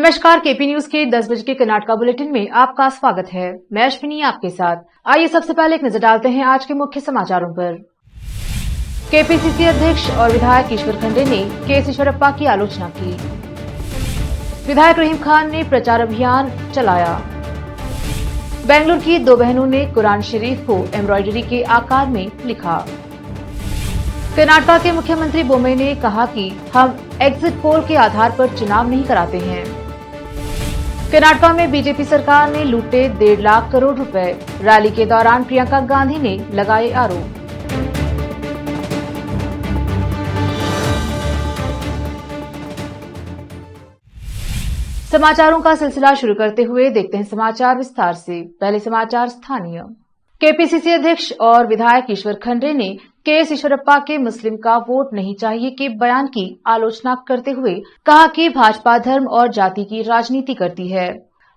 नमस्कार, KP news के 10 बजे के कर्नाटका बुलेटिन में आपका स्वागत है। मैं अश्विनी आपके साथ। आइए सबसे पहले एक नजर डालते हैं आज के मुख्य समाचारों पर। केपीसीसी अध्यक्ष और विधायक ईश्वर खंडे ने केएस ईश्वरप्पा की आलोचना की। विधायक रहीम खान ने प्रचार अभियान चलाया। बेंगलुरु की दो बहनों ने कुरान शरीफ को एम्ब्रॉयडरी के आकार में लिखा। कर्नाटका के मुख्यमंत्री बोम्मई ने कहा कि हम एग्जिट पोल के आधार पर चुनाव नहीं कराते हैं। कर्नाटका में बीजेपी सरकार ने लूटे 1.5 लाख करोड़ रुपए। रैली के दौरान प्रियंका गांधी ने लगाए आरोप। समाचारों का सिलसिला शुरू करते हुए देखते हैं समाचार विस्तार से। पहले समाचार स्थानीय। केपीसीसी अध्यक्ष और विधायक ईश्वर खंडे ने केएस ईश्वरप्पा के मुस्लिम का वोट नहीं चाहिए के बयान की आलोचना करते हुए कहा कि भाजपा धर्म और जाति की राजनीति करती है।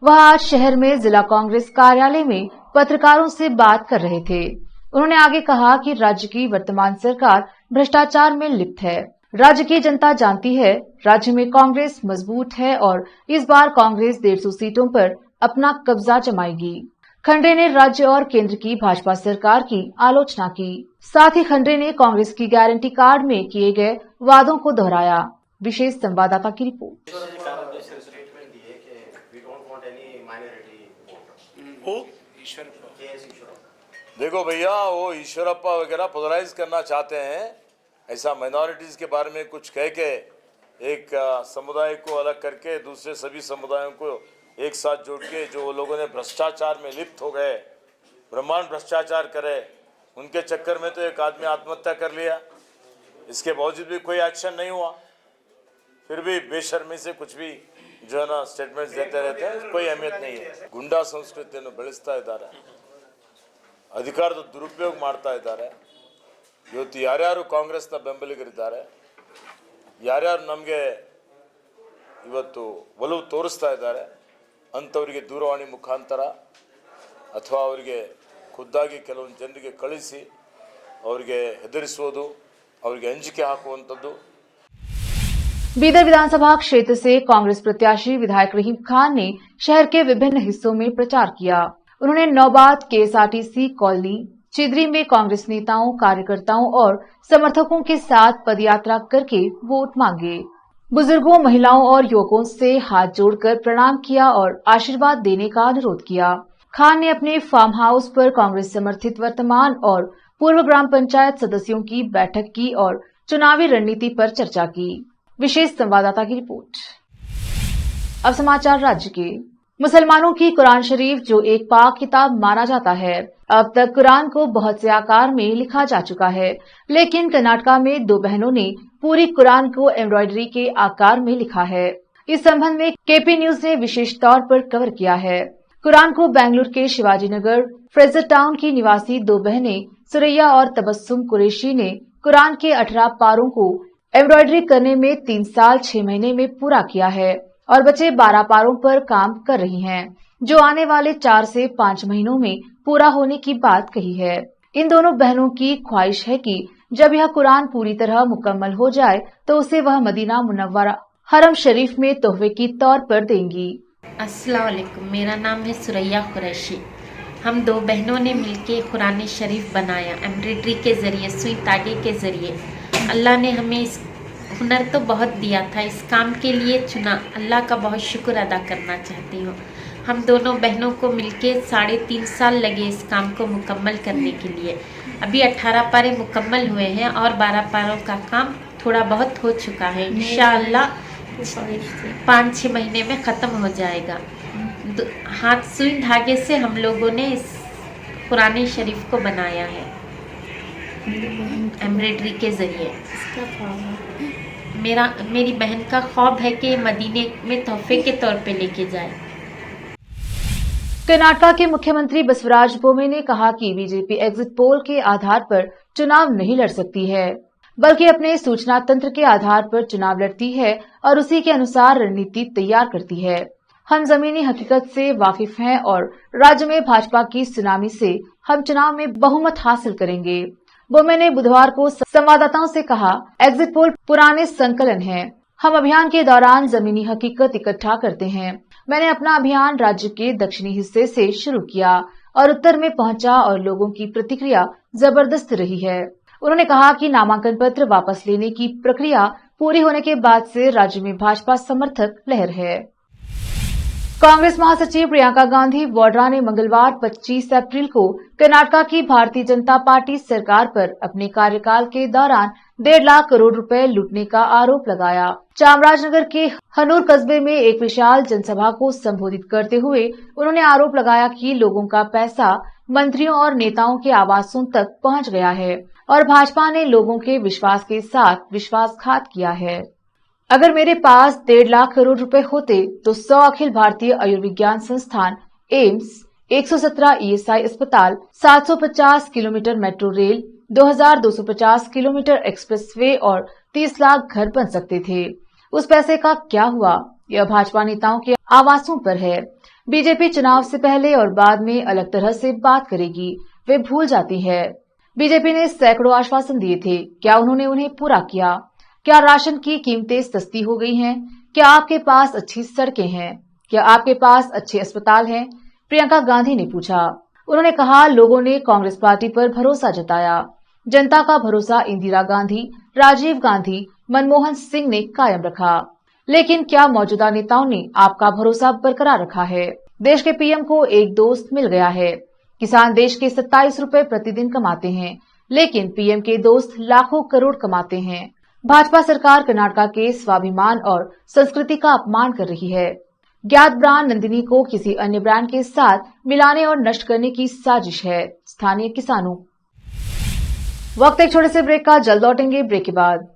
वह आज शहर में जिला कांग्रेस कार्यालय में पत्रकारों से बात कर रहे थे। उन्होंने आगे कहा कि राज्य की वर्तमान सरकार भ्रष्टाचार में लिप्त है। राज्य की जनता जानती है राज्य में कांग्रेस मजबूत है और इस बार कांग्रेस 150 सीटों पर अपना कब्जा जमाएगी। खंडे ने राज्य और केंद्र की भाजपा सरकार की आलोचना की। साथ ही खंडे ने कांग्रेस की गारंटी कार्ड में किए गए वादों को दोहराया। विशेष संवाददाता की रिपोर्ट। देखो भैया, वो ईश्वरप्पा वगैरह पोलराइज करना चाहते हैं। ऐसा माइनॉरिटीज के बारे में कुछ कह के एक समुदाय को अलग करके दूसरे सभी समुदायों को एक साथ जोड़ के जो लोगों ने भ्रष्टाचार में लिप्त हो गए, ब्रह्मांड भ्रष्टाचार करे, उनके चक्कर में तो एक आदमी आत्महत्या कर लिया। इसके बावजूद भी कोई एक्शन नहीं हुआ। फिर भी बेशर्मी से कुछ भी जो है ना स्टेटमेंट्स देते रहते हैं, कोई अहमियत नहीं है। गुंडा संस्कृतिಯನ್ನು ಬೆಳೆಸ್ತಾ ಇದ್ದಾರೆ, ಅಧಿಕಾರದ ದುರುಪಯೋಗ ಮಾಡ್ತಾ ಇದ್ದಾರೆ। ಇವತ್ತು ಯಾರ್ಯಾರು ಕಾಂಗ್ರೆಸ್ನ ಬೆಂಬಲಿಗರಿದ್ದಾರೆ, ಯಾರ್ಯಾರು ನಮಗೆ ಇವತ್ತು ಒಲವು ತೋರಿಸ್ತಾ ಇದ್ದಾರೆ ಅಂಥವರಿಗೆ ದೂರವಾಣಿ ಮುಖಾಂತರ ಅಥವಾ ಅವರಿಗೆ ಖುದ್ದಾಗಿ ಕೆಲವೊಂದು ಜನರಿಗೆ ಕಳಿಸಿ ಅವರಿಗೆ ಹೆದರಿಸುವುದು, ಅವರಿಗೆ ಅಂಜಿಕೆ ಹಾಕುವಂಥದ್ದು। बीदर विधानसभा क्षेत्र से कांग्रेस प्रत्याशी विधायक रहीम खान ने शहर के विभिन्न हिस्सों में प्रचार किया। उन्होंने नौबाद केएसआरटीसी कॉलोनी चिदरी में कांग्रेस नेताओं, कार्यकर्ताओं और समर्थकों के साथ पदयात्रा करके वोट मांगे। बुजुर्गों, महिलाओं और युवकों से हाथ जोड़कर प्रणाम किया और आशीर्वाद देने का अनुरोध किया। खान ने अपने फार्म हाउस पर कांग्रेस समर्थित वर्तमान और पूर्व ग्राम पंचायत सदस्यों की बैठक की और चुनावी रणनीति पर चर्चा की। विशेष संवाददाता की रिपोर्ट। अब समाचार राज्य के। मुसलमानों की कुरान शरीफ जो एक पाक किताब माना जाता है, अब तक कुरान को बहुत से आकार में लिखा जा चुका है, लेकिन कर्नाटका में दो बहनों ने पूरी कुरान को एम्ब्रॉयडरी के आकार में लिखा है। इस संबंध में केपी न्यूज ने विशेष तौर पर कवर किया है। कुरान को बेंगलुरु के शिवाजी नगर फ्रेजर टाउन की निवासी दो बहनें सुरैया और तबस्सुम कुरैशी ने कुरान के 18 पारों को एम्ब्रॉयडरी करने में 3 साल 6 महीने में पूरा किया है और बचे 12 पारों पर काम कर रही हैं, जो आने वाले 4 से 5 महीनों में पूरा होने की बात कही है। इन दोनों बहनों की ख्वाहिश है कि जब यह कुरान पूरी तरह मुकम्मल हो जाए तो उसे वह मदीना मुनव्वरा हरम शरीफ में तोहफे की तौर पर देंगी। अस्सलाम वालेकुम, मेरा नाम है सुरैया कुरैशी। हम दो बहनों ने मिलकर कुरान शरीफ बनाया एम्ब्रॉयडरी के जरिए, सुई तागे के जरिए। अल्लाह ने हमें इस हुनर तो बहुत दिया था, इस काम के लिए चुना। अल्लाह का बहुत शुक्र अदा करना चाहती हूँ। हम दोनों बहनों को मिलके 3.5 साल लगे इस काम को मुकम्मल करने के लिए। अभी 18 पारे मुकम्मल हुए हैं और 12 पारों का काम थोड़ा बहुत हो चुका है। इंशाअल्लाह 5-6 महीने में ख़त्म हो जाएगा। हाथ सुई धागे से हम लोगों ने इस कुरान शरीफ को बनाया है एम्ब्रॉयडरी के जरिए। मेरी बहन का ख्वाब है कि मदीने में तोहफे के तौर पे लेके जाए। कर्नाटका के मुख्यमंत्री बसवराज बोम्मई ने कहा कि बीजेपी एग्जिट पोल के आधार पर चुनाव नहीं लड़ सकती है, बल्कि अपने सूचना तंत्र के आधार पर चुनाव लड़ती है और उसी के अनुसार रणनीति तैयार करती है। हम जमीनी हकीकत से वाकिफ हैं और राज्य में भाजपा की सुनामी से हम चुनाव में बहुमत हासिल करेंगे। बोम्मई ने बुधवार को संवाददाताओं से कहा, एग्जिट पोल पुराने संकलन हैं। हम अभियान के दौरान जमीनी हकीकत इकट्ठा करते हैं। मैंने अपना अभियान राज्य के दक्षिणी हिस्से से शुरू किया और उत्तर में पहुंचा और लोगों की प्रतिक्रिया जबरदस्त रही है। उन्होंने कहा कि नामांकन पत्र वापस लेने की प्रक्रिया पूरी होने के बाद से राज्य में भाजपा समर्थक लहर है। कांग्रेस महासचिव प्रियंका गांधी वाड्रा ने मंगलवार 25 अप्रैल को कर्नाटक की भारतीय जनता पार्टी सरकार पर अपने कार्यकाल के दौरान 1.5 लाख करोड़ रुपए लूटने का आरोप लगाया। चामराजनगर के हनूर कस्बे में एक विशाल जनसभा को संबोधित करते हुए उन्होंने आरोप लगाया कि लोगों का पैसा मंत्रियों और नेताओं के आवासों तक पहुंच गया है और भाजपा ने लोगों के विश्वास के साथ विश्वासघात किया है। अगर मेरे पास 1.5 लाख करोड़ रुपए होते तो 100 अखिल भारतीय आयुर्विज्ञान संस्थान, एम्स, 117 ईएसआई अस्पताल, 750 kilometre metro rail, 2250 kilometre expressway और 30 लाख घर बन सकते थे। उस पैसे का क्या हुआ? यह भाजपा नेताओं के आवासों पर है। बीजेपी चुनाव से पहले और बाद में अलग तरह से बात करेगी, वे भूल जाती है। बीजेपी ने सैकड़ों आश्वासन दिए थे, क्या उन्होंने उन्हें पूरा किया? क्या राशन की कीमतें सस्ती हो गई हैं? क्या आपके पास अच्छी सड़कें हैं? क्या आपके पास अच्छे अस्पताल हैं? प्रियंका गांधी ने पूछा। उन्होंने कहा, लोगों ने कांग्रेस पार्टी पर भरोसा जताया। जनता का भरोसा इंदिरा गांधी, राजीव गांधी, मनमोहन सिंह ने कायम रखा, लेकिन क्या मौजूदा नेताओं ने आपका भरोसा बरकरार रखा है? देश के पीएम को एक दोस्त मिल गया है। किसान देश के 27 रुपए प्रतिदिन कमाते हैं, लेकिन पीएम के दोस्त लाखों करोड़ कमाते हैं। भाजपा सरकार कर्नाटक के स्वाभिमान और संस्कृति का अपमान कर रही है। ज्ञात ब्रांड नंदिनी को किसी अन्य ब्रांड के साथ मिलाने और नष्ट करने की साजिश है। स्थानीय किसानों। वक्त एक छोटे से ब्रेक का, जल्द लौटेंगे ब्रेक के बाद।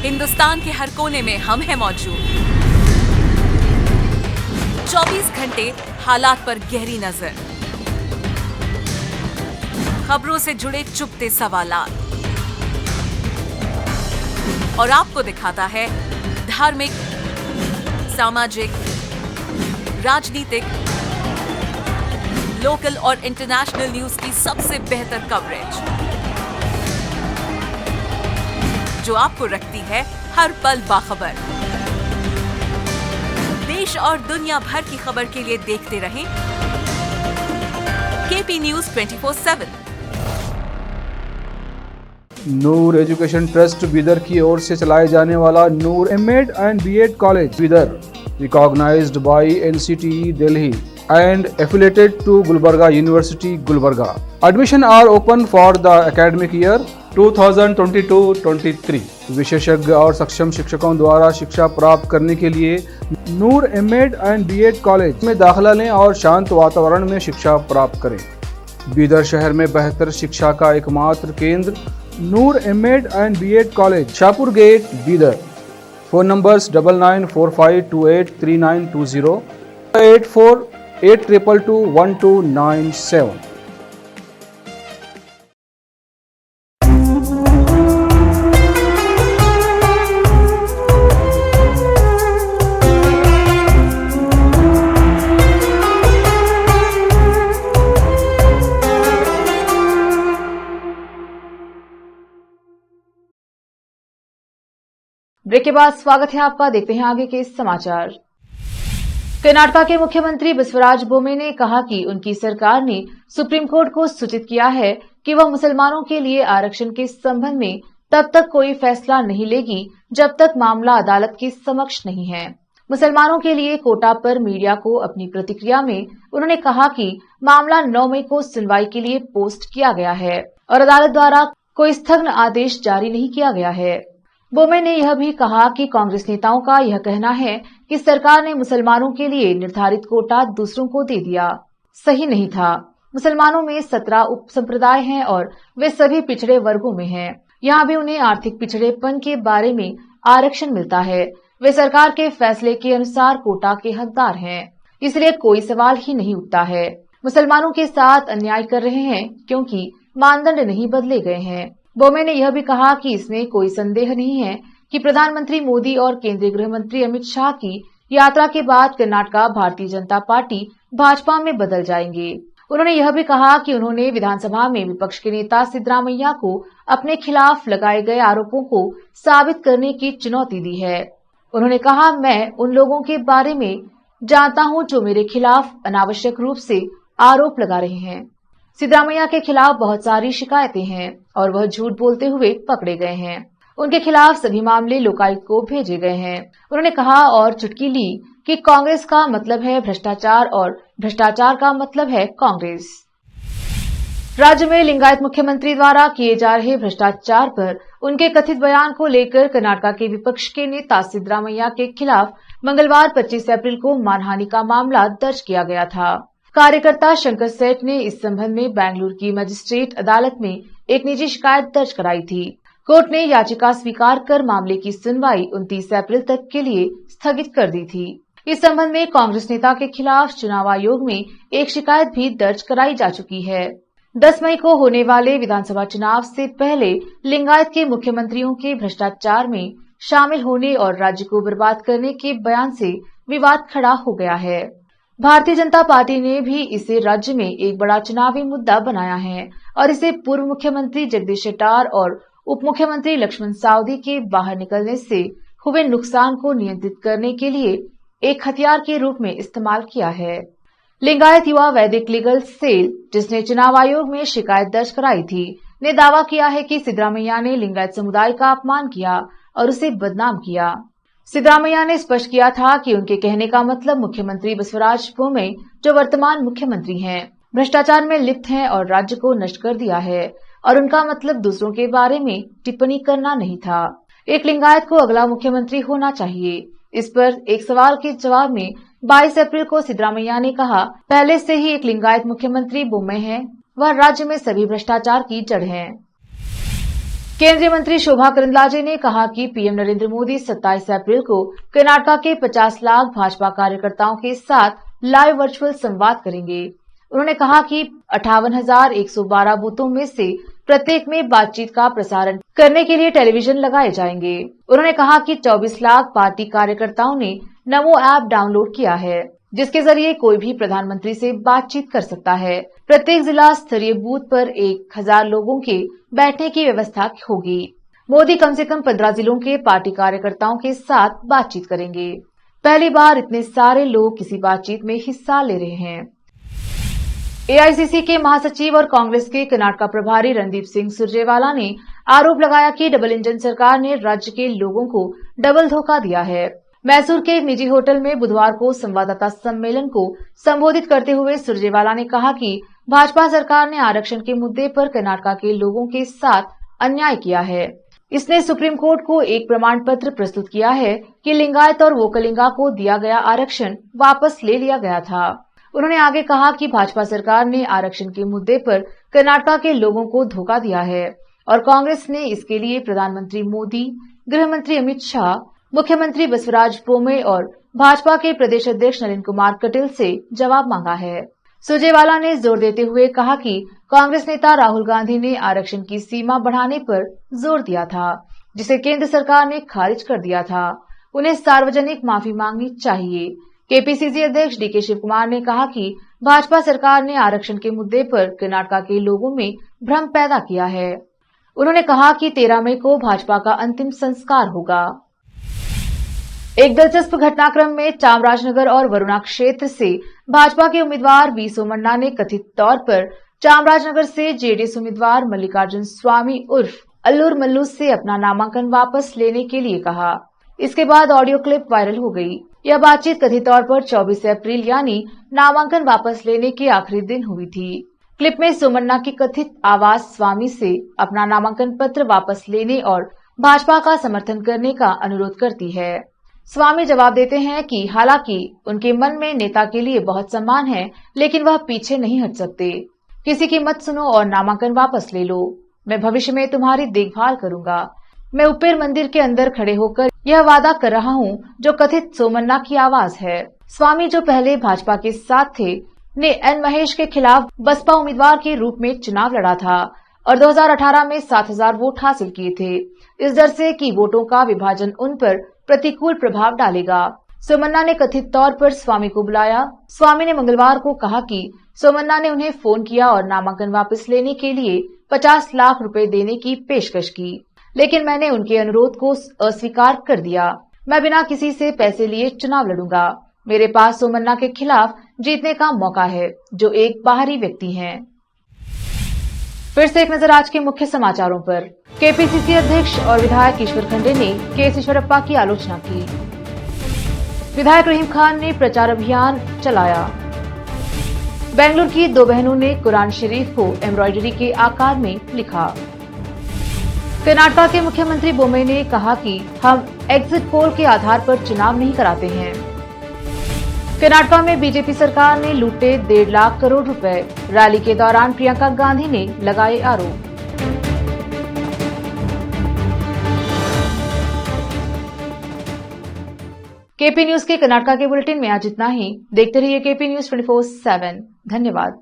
हिंदुस्तान के हर कोने में हम हैं मौजूद। 24 घंटे हालात पर गहरी नजर, खबरों से जुड़े चुपते सवालात और आपको दिखाता है धार्मिक, सामाजिक, राजनीतिक, लोकल और इंटरनेशनल न्यूज की सबसे बेहतर कवरेज, जो आपको रखती है हर पल बाखबर। देश और दुनिया भर की खबर के लिए देखते रहें KP news 24/7। Noor education trust Bidar की ओर से चलाए जाने वाला Noor MEd and BEd college Bidar, recognised by NCTE Delhi and affiliated to Gulbarga University, Gulbarga. Admission are open for the academic year 2022-23. विशेषज्ञ और सक्षम शिक्षकों द्वारा शिक्षा प्राप्त करने के लिए नूर एमएड एंड बीएड कॉलेज में दाखिला लें और शांत वातावरण में शिक्षा प्राप्त करें। बीदर शहर में बेहतर शिक्षा का एकमात्र केंद्र Noor MEd and BEd college, Shahpur gate, Bidar. Phone numbers 9945283920, 8482221297। Break के बाद स्वागत है आपका। देखते हैं आगे के समाचार। कर्नाटक के मुख्यमंत्री बसवराज बोम्मे ने कहा कि उनकी सरकार ने सुप्रीम कोर्ट को सूचित किया है कि वह मुसलमानों के लिए आरक्षण के संबंध में तब तक कोई फैसला नहीं लेगी जब तक मामला अदालत के समक्ष नहीं है। मुसलमानों के लिए कोटा पर मीडिया को अपनी प्रतिक्रिया में उन्होंने कहा कि मामला 9 मई को सुनवाई के लिए पोस्ट किया गया है और अदालत द्वारा कोई स्थगन आदेश जारी नहीं किया गया है। बोम्मे ने यह भी कहा कि कांग्रेस नेताओं का यह कहना है कि सरकार ने मुसलमानों के लिए निर्धारित कोटा दूसरों को दे दिया, सही नहीं था। मुसलमानों में 17 उप संप्रदाय हैं और वे सभी पिछड़े वर्गों में हैं। यहाँ भी उन्हें आर्थिक पिछड़ेपन के बारे में आरक्षण मिलता है। वे सरकार के फैसले के अनुसार कोटा के हकदार हैं, इसलिए कोई सवाल ही नहीं उठता है। मुसलमानों के साथ अन्याय कर रहे हैं क्योंकि मानदंड नहीं बदले गए हैं। बोमे ने यह भी कहा कि इसमें कोई संदेह नहीं है कि प्रधानमंत्री मोदी और केंद्रीय गृह मंत्री अमित शाह की यात्रा के बाद कर्नाटका भारतीय जनता पार्टी भाजपा में बदल जाएंगे। उन्होंने यह भी कहा कि उन्होंने विधानसभा में विपक्ष के नेता सिद्धरामैया को अपने खिलाफ लगाए गए आरोपों को साबित करने की चुनौती दी है। उन्होंने कहा, मैं उन लोगों के बारे में जानता हूं जो मेरे खिलाफ अनावश्यक रूप से आरोप लगा रहे हैं। सिद्धरामैया के खिलाफ बहुत सारी शिकायतें हैं और वह झूठ बोलते हुए पकड़े गए हैं। उनके खिलाफ सभी मामले लोकायुक्त को भेजे गए हैं। उन्होंने कहा और चुटकी ली कि कांग्रेस का मतलब है भ्रष्टाचार और भ्रष्टाचार का मतलब है कांग्रेस। राज्य में लिंगायत मुख्यमंत्री द्वारा किए जा रहे भ्रष्टाचार पर उनके कथित बयान को लेकर कर्नाटका के विपक्ष के नेता सिद्धरामैया के खिलाफ मंगलवार 25 अप्रैल को मानहानि का मामला दर्ज किया गया था। कार्यकर्ता शंकर सेठ ने इस संबंध में बेंगलुरु की मजिस्ट्रेट अदालत में एक निजी शिकायत दर्ज कराई थी। कोर्ट ने याचिका स्वीकार कर मामले की सुनवाई 29 अप्रैल तक के लिए स्थगित कर दी थी। इस संबंध में कांग्रेस नेता के खिलाफ चुनाव आयोग में एक शिकायत भी दर्ज कराई जा चुकी है। 10 मई को होने वाले विधानसभा चुनाव से पहले लिंगायत के मुख्यमंत्रियों के भ्रष्टाचार में शामिल होने और राज्य को बर्बाद करने के बयान से विवाद खड़ा हो गया है। भारतीय जनता पार्टी ने भी इसे राज्य में एक बड़ा चुनावी मुद्दा बनाया है और इसे पूर्व मुख्यमंत्री जगदीश शेट्टार और उप मुख्यमंत्री लक्ष्मण सावदी के बाहर निकलने से हुए नुकसान को नियंत्रित करने के लिए एक हथियार के रूप में इस्तेमाल किया है। लिंगायत युवा वैदिक लीगल सेल, जिसने चुनाव आयोग में शिकायत दर्ज कराई थी, ने दावा किया है कि सिद्धरामैया ने लिंगायत समुदाय का अपमान किया और उसे बदनाम किया। सिद्धरामैया ने स्पष्ट किया था कि उनके कहने का मतलब मुख्यमंत्री बसवराज बोम्मई, जो वर्तमान मुख्यमंत्री हैं, भ्रष्टाचार में लिप्त हैं और राज्य को नष्ट कर दिया है और उनका मतलब दूसरों के बारे में टिप्पणी करना नहीं था। एक लिंगायत को अगला मुख्यमंत्री होना चाहिए। इस पर एक सवाल के जवाब में 22 अप्रैल को सिद्धरामैया ने कहा, पहले से ही एक लिंगायत मुख्यमंत्री बोम्मई है, वह राज्य में सभी भ्रष्टाचार की जड़ है। केंद्रीय मंत्री शोभा करंदलाजे ने कहा कि पीएम नरेंद्र मोदी 27 अप्रैल को कर्नाटका के 50 लाख भाजपा कार्यकर्ताओं के साथ लाइव वर्चुअल संवाद करेंगे। उन्होंने कहा कि 58,112 बूथों में से प्रत्येक में बातचीत का प्रसारण करने के लिए टेलीविजन लगाए जाएंगे। उन्होंने कहा कि 24 लाख पार्टी कार्यकर्ताओं ने नमो ऐप डाउनलोड किया है, जिसके जरिए कोई भी प्रधानमंत्री से बातचीत कर सकता है। प्रत्येक जिला स्तरीय बूथ पर 1000 लोगों के बैठने की व्यवस्था होगी। मोदी कम से कम 15 जिलों के पार्टी कार्यकर्ताओं के साथ बातचीत करेंगे। पहली बार इतने सारे लोग किसी बातचीत में हिस्सा ले रहे हैं। एआईसीसी के महासचिव और कांग्रेस के कर्नाटका प्रभारी रणदीप सिंह सुरजेवाला ने आरोप लगाया कि डबल इंजन सरकार ने राज्य के लोगों को डबल धोखा दिया है। मैसूर के एक निजी होटल में बुधवार को संवाददाता सम्मेलन को संबोधित करते हुए सुरजेवाला ने कहा कि भाजपा सरकार ने आरक्षण के मुद्दे पर कर्नाटका के लोगों के साथ अन्याय किया है। इसने सुप्रीम कोर्ट को एक प्रमाण पत्र प्रस्तुत किया है कि लिंगायत और वोकलिंगा को दिया गया आरक्षण वापस ले लिया गया था। उन्होंने आगे कहा कि भाजपा सरकार ने आरक्षण के मुद्दे पर कर्नाटका के लोगों को धोखा दिया है और कांग्रेस ने इसके लिए प्रधानमंत्री मोदी, गृह मंत्री अमित शाह, मुख्यमंत्री बसवराज बोम्मई और भाजपा के प्रदेश अध्यक्ष नलिन कुमार कटील से जवाब मांगा है। सुरजेवाला ने जोर देते हुए कहा कि कांग्रेस नेता राहुल गांधी ने आरक्षण की सीमा बढ़ाने पर जोर दिया था, जिसे केंद्र सरकार ने खारिज कर दिया था। उन्हें सार्वजनिक माफी मांगनी चाहिए। केपीसीसी अध्यक्ष डीके शिव कुमार ने कहा कि भाजपा सरकार ने आरक्षण के मुद्दे पर कर्नाटका के लोगों में भ्रम पैदा किया है। उन्होंने कहा कि 13 मई को भाजपा का अंतिम संस्कार होगा। एक दिलचस्प घटनाक्रम में चामराजनगर और वरुणा क्षेत्र से भाजपा के उम्मीदवार वी सोमन्ना ने कथित तौर पर चामराजनगर से जेडीएस उम्मीदवार मल्लिकार्जुन स्वामी उर्फ अल्लूर मल्लू से अपना नामांकन वापस लेने के लिए कहा। इसके बाद ऑडियो क्लिप वायरल हो गई। यह बातचीत कथित तौर पर 24 अप्रैल यानी नामांकन वापस लेने के आखिरी दिन हुई थी। क्लिप में सोमन्ना की कथित आवाज स्वामी से अपना नामांकन पत्र वापस लेने और भाजपा का समर्थन करने का अनुरोध करती है। स्वामी जवाब देते हैं कि हालांकि उनके मन में नेता के लिए बहुत सम्मान है, लेकिन वह पीछे नहीं हट सकते। किसी की मत सुनो और नामांकन वापस ले लो। मैं भविष्य में तुम्हारी देखभाल करूंगा। मैं उपेर मंदिर के अंदर खड़े होकर यह वादा कर रहा हूं, जो कथित सोमन्ना की आवाज है। स्वामी, जो पहले भाजपा के साथ थे, ने एन महेश के खिलाफ बसपा उम्मीदवार के रूप में चुनाव लड़ा था और 2018 में 7,000 वोट हासिल किए थे। इस डर से कि वोटों का विभाजन उन पर प्रतिकूल प्रभाव डालेगा, सोमन्ना ने कथित तौर पर स्वामी को बुलाया। स्वामी ने मंगलवार को कहा कि सोमन्ना ने उन्हें फोन किया और नामांकन वापस लेने के लिए 50 लाख रुपए देने की पेशकश की, लेकिन मैंने उनके अनुरोध को अस्वीकार कर दिया। मैं बिना किसी से पैसे लिए चुनाव लड़ूंगा। मेरे पास सोमन्ना के खिलाफ जीतने का मौका है, जो एक बाहरी व्यक्ति हैं। फिर से एक नजर आज के मुख्य समाचारों पर। केपीसीसी अध्यक्ष और विधायक ईश्वर खंडे ने के ईश्वरप्पा की आलोचना की। विधायक रहीम खान ने प्रचार अभियान चलाया। बेंगलुरु की दो बहनों ने कुरान शरीफ को एम्ब्रॉयडरी के आकार में लिखा। कर्नाटक के मुख्यमंत्री बोम्मई ने कहा कि हम एग्जिट पोल के आधार पर चुनाव नहीं कराते हैं। कर्नाटक में बीजेपी सरकार ने लूटे 1.5 लाख करोड़ रुपए। रैली के दौरान प्रियंका गांधी ने लगाए आरोप। केपी न्यूज के कर्नाटक के बुलेटिन में आज इतना ही। देखते रहिए केपी न्यूज 24/7। धन्यवाद।